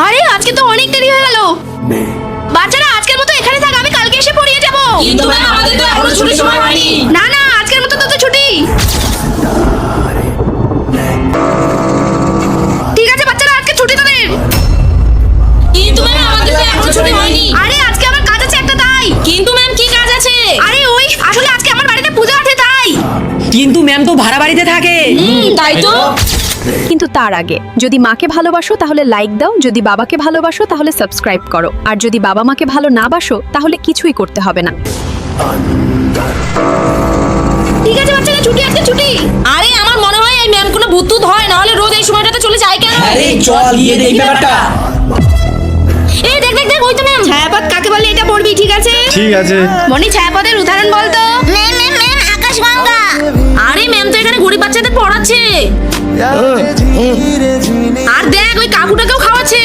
আরে আজকে তো অনেক দেরি হয়ে গেল। বাচ্চারা আজকের মতো এখানে থাক, আমি কালকে এসে পড়িয়ে যাব। কিন্তু ম্যাম আমাদের তো এখনো ছুটির সময় হয়নি। না না, আজকের মতো তো ছুটি। ঠিক আছে বাচ্চারা, আজকে ছুটি তোদের। কিন্তু ম্যাম আমাদের তো এখনো ছুটি হয়নি। আরে আজকে আমার কাজ আছে একটা, তাই। কিন্তু ম্যাম কি কাজ আছে? আরে ওই আসলে আজকে আমার বাড়িতে পূজা আছে, তাই। কিন্তু ম্যাম তো ভাড়া বাড়িতে থাকে। তাই তো। কিন্তু তার আগে যদি মাকে ভালোবাসো তাহলে লাইক দাও, যদি বাবাকে ভালোবাসো তাহলে সাবস্ক্রাইব করো, আর যদি বাবা মাকে ভালো না বাসো তাহলে কিছুই করতে হবে না। ঠিক আছে বাচ্চারা, ছুটি, আজকে ছুটি। আরে আমার মনে হয় এই ম্যাম কোনো ভূত হয়, না হলে রোজ এই সময়টাতে চলে যায় কেন? আরে চল গিয়ে দেখি ব্যাপারটা। এই দেখ দেখ দেখ, ওই তো ম্যাম। ছায়াপথ কাকে বলে এটা পড়বি, ঠিক আছে? ঠিক আছে। মনি, ছায়াপথের উদাহরণ বলতো। ম্যাম ম্যাম ম্যাম আকাশগঙ্গা। আরে ম্যাম তো এখানে গরিব বাচ্চাদের পড়াচ্ছে। আর দেখ ওই কাকুটাকেও খাওয়াচ্ছে।